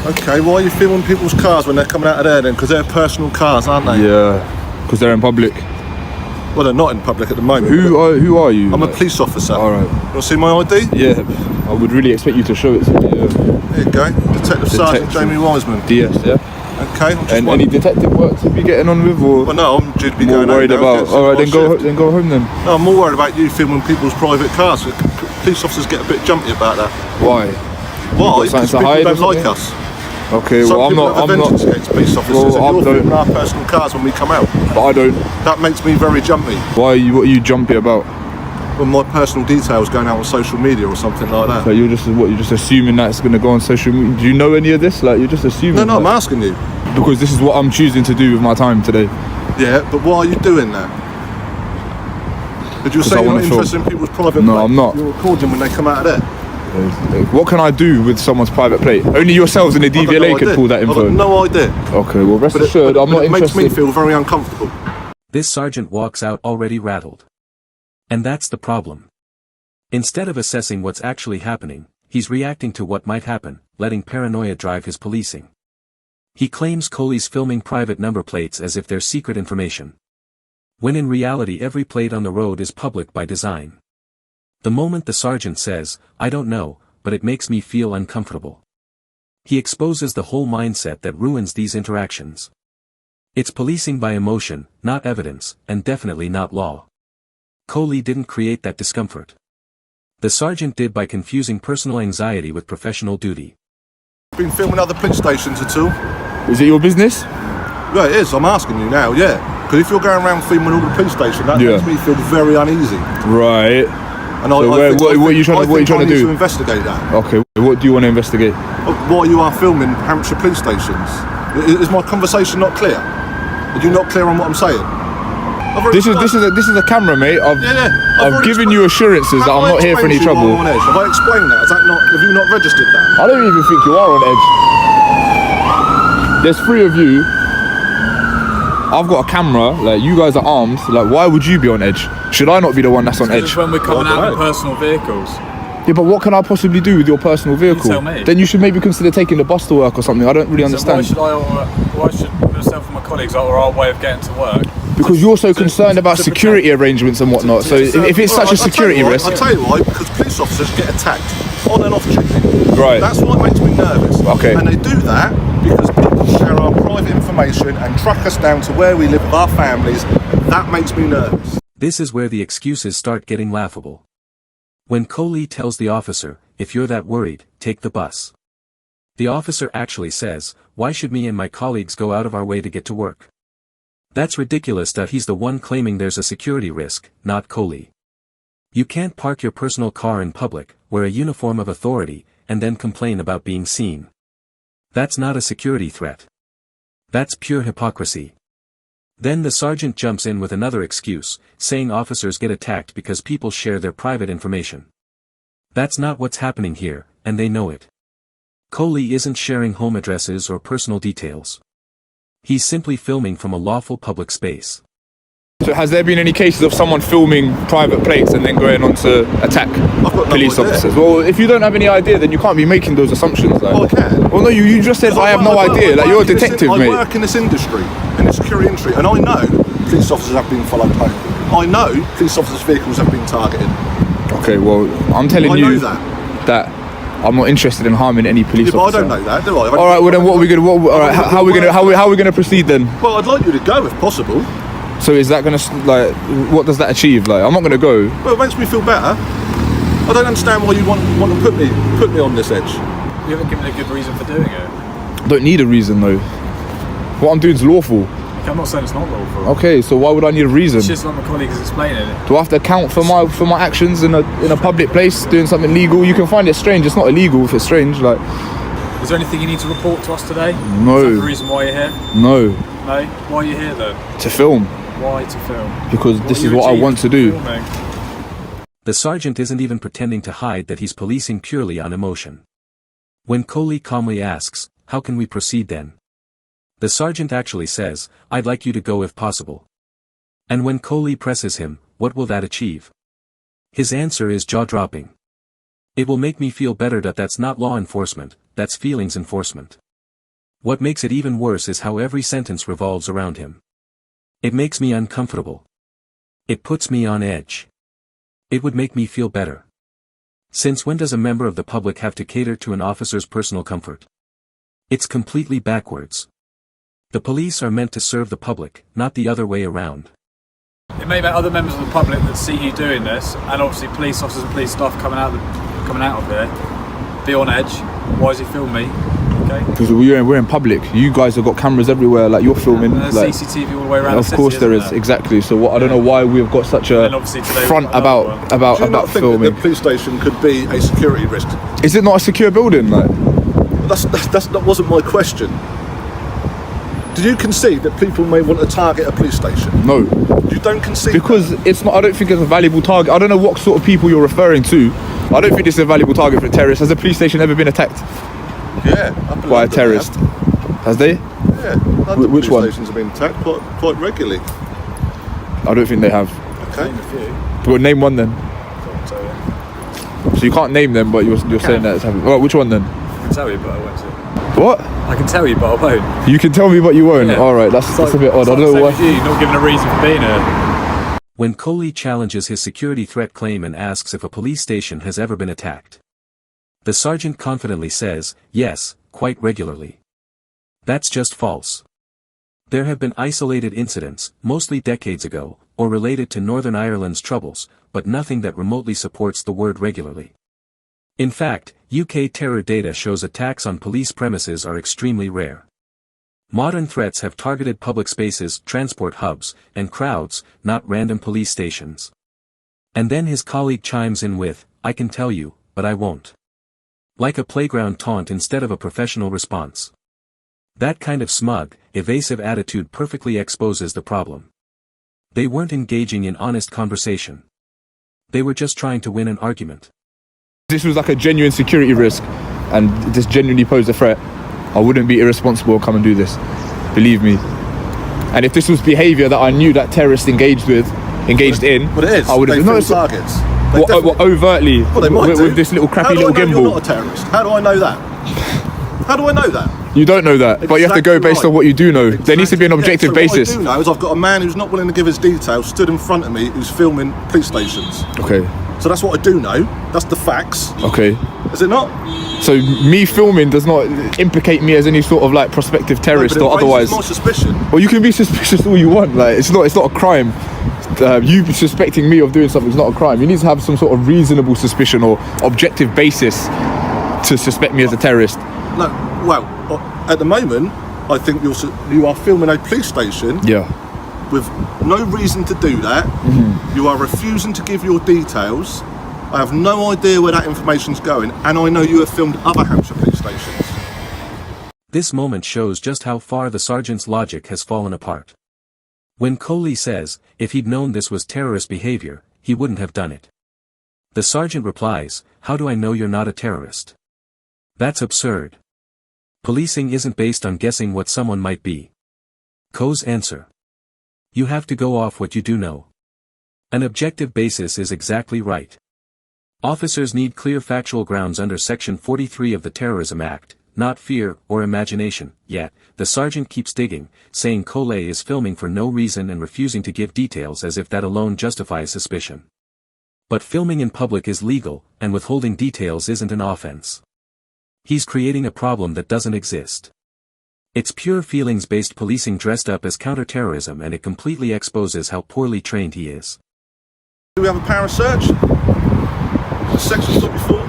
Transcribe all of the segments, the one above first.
Okay, why are you filming people's cars when they're coming out of there then? Because they're personal cars, aren't they? Yeah, because they're in public. Well, they're not in public at the moment. Who are you? I'm a police officer. Alright. You want to see my ID? Yeah, I would really expect you to show it to me. Here you go. Detective Sergeant Jamie Wiseman. DS, yeah. Okay. And any detective work to be getting on with, or? Well, no, I'm due to be more going worried about. All right, then go home then. No, I'm more worried about you filming people's private cars. Police officers get a bit jumpy about that. Why? Why? Because people don't like us. Okay, Some well, people have vengeance against police officers, and you're filming our personal cars when we come out. But I don't. That makes me very jumpy. Why? What are you jumpy about? Well, my personal details going out on social media or something like that. So you're just assuming that's going to go on social media? Do you know any of this? Like, you're just assuming? No, I'm asking you. Because this is what I'm choosing to do with my time today. Yeah, but why are you doing that? Did you say you're not interested in people's private plate? No, I'm not. You're recording when they come out of there. What can I do with someone's private plate? Only yourselves in the DVLA can pull that info. I've got no idea. Okay, well, rest assured, I'm not interested. It makes me feel very uncomfortable. This sergeant walks out already rattled. And that's the problem. Instead of assessing what's actually happening, he's reacting to what might happen, letting paranoia drive his policing. He claims Coley's filming private number plates as if they're secret information. When in reality every plate on the road is public by design. The moment the sergeant says, "I don't know, but it makes me feel uncomfortable," he exposes the whole mindset that ruins these interactions. It's policing by emotion, not evidence, and definitely not law. Coley didn't create that discomfort. The sergeant did by confusing personal anxiety with professional duty. Been filming other police stations at all? Is it your business? Yeah, it is. I'm asking you now, yeah. Because if you're going around filming all the police stations, that makes me feel very uneasy. Right. And so what are you trying to do? To investigate that. Okay, what do you want to investigate? Why you are filming Hampshire police stations. Is my conversation not clear? Are you not clear on what I'm saying? This is a camera, mate. I've given you assurances that I'm not here for any trouble. Have I explained that? Have you not registered that? I don't even think you are on edge. There's 3 of you. I've got a camera, like, you guys are armed, like, why would you be on edge? Should I not be the one that's on edge? When we're coming out in personal vehicles. Yeah, but what can I possibly do with your personal vehicle? You tell me. Then you should maybe consider taking the bus to work or something. I don't really understand. Why should myself and my colleagues alter our way of getting to work? Because you're so concerned about security arrangements and whatnot, so if it's such a security risk... I'll tell you why, because police officers get attacked on and off duty. Right. That's what makes me nervous. Okay. And they do that because people share our private information and track us down to where we live with our families. That makes me nervous. This is where the excuses start getting laughable. When Coley tells the officer, "If you're that worried, take the bus," the officer actually says, "Why should me and my colleagues go out of our way to get to work?" That's ridiculous that he's the one claiming there's a security risk, not Coley. You can't park your personal car in public, wear a uniform of authority, and then complain about being seen. That's not a security threat. That's pure hypocrisy. Then the sergeant jumps in with another excuse, saying officers get attacked because people share their private information. That's not what's happening here, and they know it. Coley isn't sharing home addresses or personal details. He's simply filming from a lawful public space. So has there been any cases of someone filming private plates and then going on to attack police officers? Well, if you don't have any idea, then you can't be making those assumptions. Like. Well, I can. Well, no, you just said I have no idea. Like, you're a detective, mate. I work in this industry, in the security industry, and I know police officers have been followed home. I know police officers' vehicles have been targeted. Okay, well, I'm telling you that I'm not interested in harming any police officer. But I don't know that, do I? All right, well then, what are we gonna? All right, how are we gonna proceed then? Well, I'd like you to go if possible. So is that gonna, like, what does that achieve? Like, I'm not gonna go. Well, it makes me feel better. I don't understand why you want to put me on this edge. You haven't given a good reason for doing it. I don't need a reason though. What I'm doing is lawful. I'm not saying it's not lawful. Okay, so why would I need a reason? It's just like my colleague is explaining it. Do I have to account for my actions in a public place, doing something legal? You can find it strange. It's not illegal if it's strange. Like, is there anything you need to report to us today? No. Is that the reason why you're here? No. No? Why are you here then? To film. Why to film? Because this is what I want to do. Filming? The sergeant isn't even pretending to hide that he's policing purely on emotion. When Coley calmly asks, "How can we proceed then?" the sergeant actually says, "I'd like you to go if possible." And when Coley presses him, "What will that achieve?" his answer is jaw-dropping. "It will make me feel better that that's not law enforcement, that's feelings enforcement." What makes it even worse is how every sentence revolves around him. It makes me uncomfortable. It puts me on edge. It would make me feel better. Since when does a member of the public have to cater to an officer's personal comfort? It's completely backwards. The police are meant to serve the public, not the other way around. It may make other members of the public that see you doing this, and obviously police officers and police staff coming out of there, be on edge. Why does he film me? Okay. Because we're in public. You guys have got cameras everywhere. Like you're filming. And there's like, CCTV all the way around. Of course there is. Exactly. So what? I don't know why we've got such a front about Do you not think filming. that the police station could be a security risk? Is it not a secure building? Like That wasn't my question. Do you concede that people may want to target a police station? no. You don't concede Because it's not. I don't think it's a valuable target. I don't know what sort of people you're referring to. I don't think this is a valuable target for a terrorist. Has the police station ever been attacked that? Yeah. up in by a London terrorist? they have. Has they? Yeah. London Which police one? stations have been attacked quite regularly. I don't think they have. Okay. Well, name one then. So you can't name them, but you're saying that it's happening. Well, which one then? I can tell you, but I won't. What? I can tell you, but I won't. You can tell me, but you won't. Yeah. All right, that's a bit odd. I don't know why. You're not giving a reason for being here. When Coley challenges his security threat claim and asks if a police station has ever been attacked, the sergeant confidently says, yes, quite regularly. That's just false. There have been isolated incidents, mostly decades ago, or related to Northern Ireland's troubles, but nothing that remotely supports the word regularly. In fact, UK terror data shows attacks on police premises are extremely rare. Modern threats have targeted public spaces, transport hubs, and crowds, not random police stations. And then his colleague chimes in with, I can tell you, but I won't. Like a playground taunt instead of a professional response. That kind of smug, evasive attitude perfectly exposes the problem. They weren't engaging in honest conversation. They were just trying to win an argument. This was like a genuine security risk, and this genuinely posed a threat. I wouldn't be irresponsible and come and do this. Believe me. And if this was behaviour that I knew that terrorists engaged in, But it is. I would have. They No, film it's targets. what, overtly Well, they might with this little crappy How do little I know gimbal. You're not a terrorist. How do I know that? How do I know that? You don't know that, but you have to go Exactly based right. on what you do know. There needs to be an objective Yeah, so basis. What I do know is I've got a man who's not willing to give his details stood in front of me who's filming police stations. Okay. So that's what I do know. That's the facts. Okay. Is it not? So me filming does not implicate me as any sort of like prospective terrorist No, or but it otherwise. raises my suspicion. Well, you can be suspicious all you want. Like it's not a crime. You suspecting me of doing something is not a crime. You need to have some sort of reasonable suspicion or objective basis to suspect me as a terrorist. No. Well, at the moment, I think you are filming a police station. Yeah. With no reason to do that. Mm-hmm. You are refusing to give your details. I have no idea where that information's going, and I know you have filmed other Hampshire police stations. This moment shows just how far the sergeant's logic has fallen apart. When Coley says, if he'd known this was terrorist behavior, he wouldn't have done it. The sergeant replies, how do I know you're not a terrorist? That's absurd. Policing isn't based on guessing what someone might be. Coe's answer. You have to go off what you do know. An objective basis is exactly right. Officers need clear factual grounds under Section 43 of the Terrorism Act, not fear or imagination. Yet, the sergeant keeps digging, saying Coley is filming for no reason and refusing to give details as if that alone justifies suspicion. But filming in public is legal, and withholding details isn't an offense. He's creating a problem that doesn't exist. It's pure feelings-based policing dressed up as counter-terrorism, and it completely exposes how poorly trained he is. Do we have a power of search? Section 44?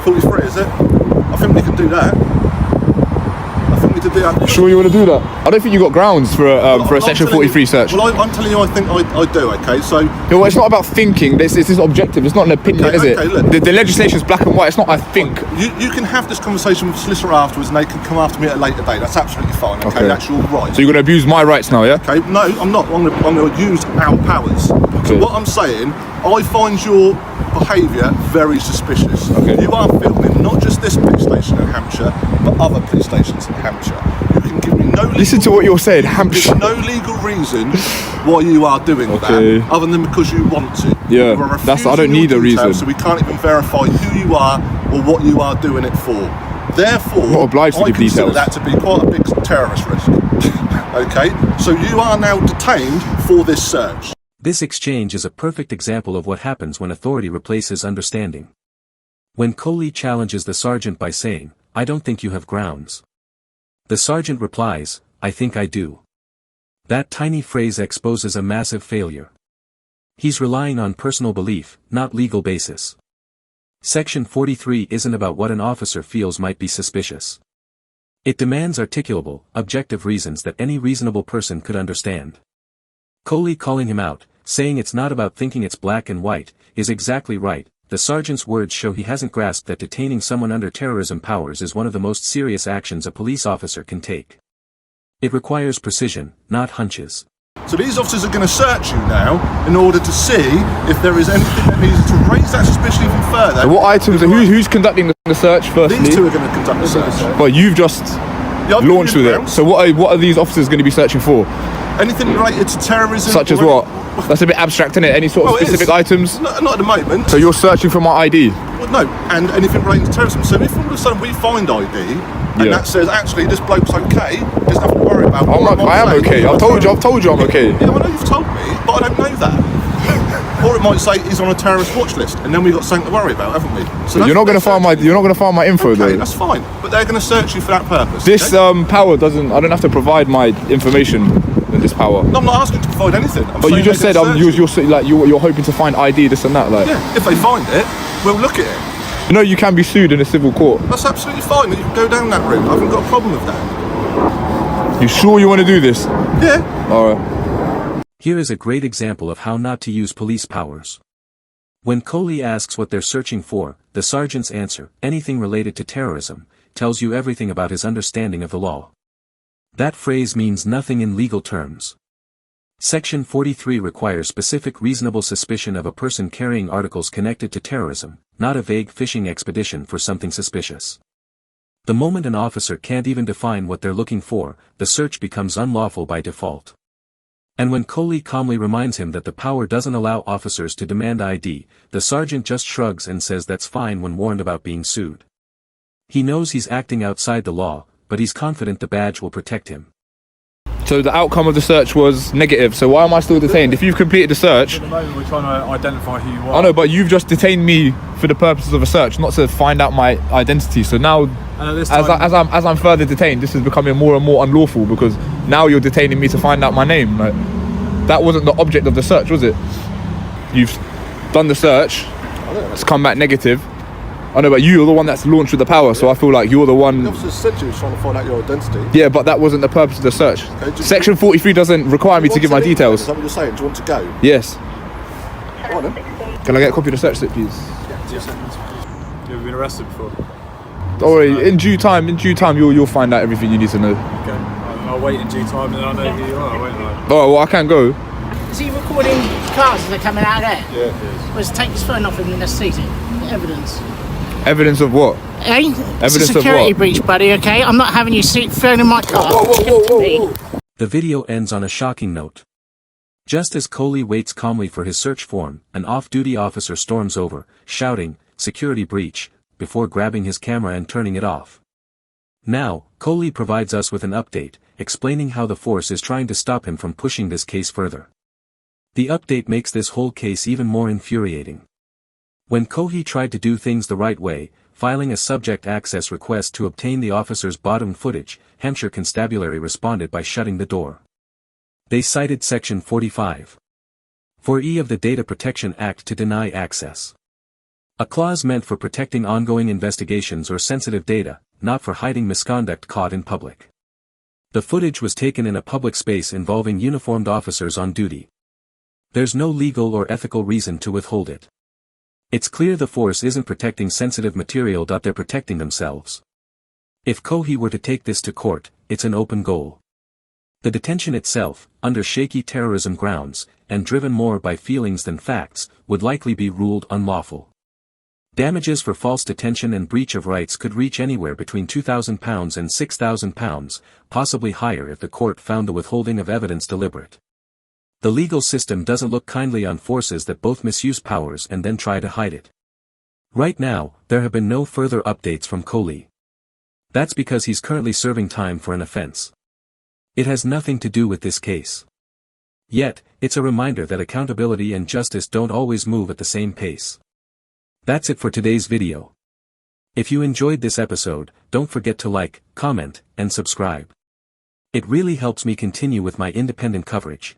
43, is it? I think we can do that. I think we can do that. Sure you want to do that? I don't think you got grounds for a Section 43 search. Well, I'm telling you, I think I do, okay? So... Yeah, well, it's not about thinking. This is objective. It's not an opinion, Okay, is it? okay, look. The legislation's black and white. It's not I think. You can have this conversation with the solicitor afterwards, and they can come after me at a later date. That's absolutely fine, okay? Okay. That's your right. So you're going to abuse my rights now, yeah? Okay, no, I'm not. I'm going to use our powers. Okay. So what I'm saying, I find your behaviour very suspicious. Okay. You are filming not just this police station in Hampshire, but other police stations in Hampshire. You can give me no legal, Listen to what you're saying, Hampshire. no legal reason why you are doing Okay. that, other than because you want to. Yeah, You are I don't refusing need your a details, reason. So we can't even verify who you are or what you are doing it for. Therefore, Not obliged to I give consider details. that to be quite a big terrorist risk. Okay, so you are now detained for this search. This exchange is a perfect example of what happens when authority replaces understanding. When Coley challenges the sergeant by saying, "I don't think you have grounds," the sergeant replies, "I think I do." That tiny phrase exposes a massive failure. He's relying on personal belief, not legal basis. Section 43 isn't about what an officer feels might be suspicious. It demands articulable, objective reasons that any reasonable person could understand. Coley calling him out, saying it's not about thinking it's black and white, is exactly right. The sergeant's words show he hasn't grasped that detaining someone under terrorism powers is one of the most serious actions a police officer can take. It requires precision, not hunches. So these officers are going to search you now in order to see if there is anything that needs to raise that suspicion even further. So what items, who's conducting the search firstly? These two are going to conduct the search. But you've just Yeah, I've launched given with you it. grounds. So what are these officers going to be searching for? Anything related to terrorism. Such as or what? That's a bit abstract, isn't it? Any sort of Well, it specific is. items? Not at the moment. So you're searching for my ID? Well, no, and anything relating to terrorism. So if all of a sudden we find ID and Yeah. that says actually this bloke's okay, there's nothing to worry about. I am okay. I've told you I'm okay. Yeah, I know you've told me, but I don't know that. Or it might say he's on a terrorist watch list, and then we've got something to worry about, haven't we? So You're not going to find my info Okay, though. that's fine, but they're going to search you for that purpose. This okay? power doesn't. I don't have to provide my information in this power. No, I'm not asking to provide anything. I'm But you saying just they're said gonna search you. you're hoping to find ID, this and that. Like, Yeah, if they find it, we'll look at it. you know, you can be sued in a civil court. That's absolutely fine. You can go down that route. I haven't got a problem with that. You sure you want to do this? Yeah. All right. Here is a great example of how not to use police powers. When Coley asks what they're searching for, the sergeant's answer, anything related to terrorism, tells you everything about his understanding of the law. That phrase means nothing in legal terms. Section 43 requires specific reasonable suspicion of a person carrying articles connected to terrorism, not a vague fishing expedition for something suspicious. The moment an officer can't even define what they're looking for, the search becomes unlawful by default. And when Coley calmly reminds him that the power doesn't allow officers to demand ID, the sergeant just shrugs and says that's fine when warned about being sued. He knows he's acting outside the law, but he's confident the badge will protect him. So the outcome of the search was negative. So why am I still detained? If you've completed the search, At the moment, we're trying to identify who you are. I know, but you've just detained me for the purposes of a search, not to find out my identity. So now, And at this as time, I'm further detained, this is becoming more and more unlawful because now you're detaining me to find out my name. Like, that wasn't the object of the search, was it? You've done the search. It's come back negative. I know, but you're the one that's launched with the power, so I feel like you're the one. The officer said you was trying to find out your identity. Yeah, but that wasn't the purpose of the search. Okay, just- Section 43 doesn't require me to give my Is details. that what you're saying? Do you want to go? Yes. Go on then. Can I get a copy of the search slip, please? you've been arrested before. Don't worry. In due time, you'll find out everything you need to know. Okay. I'll wait in due time and then I'll know who you are, won't I? Oh well, I can't go. Is he recording cars as they're coming out of there? Yeah, it is. Well, let's take his phone off him and let's seize it. Evidence. Evidence of what? Hey? It's a Evidence of security what? breach, buddy, okay? I'm not having you see phone in my car. Whoa. The video ends on a shocking note. Just as Coley waits calmly for his search form, an off-duty officer storms over, shouting, "Security breach," before grabbing his camera and turning it off. Now, Coley provides us with an update, explaining how the force is trying to stop him from pushing this case further. The update makes this whole case even more infuriating. When Coley tried to do things the right way, filing a subject access request to obtain the officer's bottom footage, Hampshire Constabulary responded by shutting the door. They cited Section 45. 4E of the Data Protection Act to deny access. A clause meant for protecting ongoing investigations or sensitive data, not for hiding misconduct caught in public. The footage was taken in a public space involving uniformed officers on duty. There's no legal or ethical reason to withhold it. It's clear the force isn't protecting sensitive material. They're protecting themselves. If Cohey were to take this to court, it's an open goal. The detention itself, under shaky terrorism grounds, and driven more by feelings than facts, would likely be ruled unlawful. Damages for false detention and breach of rights could reach anywhere between £2,000 and £6,000, possibly higher if the court found the withholding of evidence deliberate. The legal system doesn't look kindly on forces that both misuse powers and then try to hide it. Right now, there have been no further updates from Coley. That's because he's currently serving time for an offense. It has nothing to do with this case. Yet, it's a reminder that accountability and justice don't always move at the same pace. That's it for today's video. If you enjoyed this episode, don't forget to like, comment, and subscribe. It really helps me continue with my independent coverage.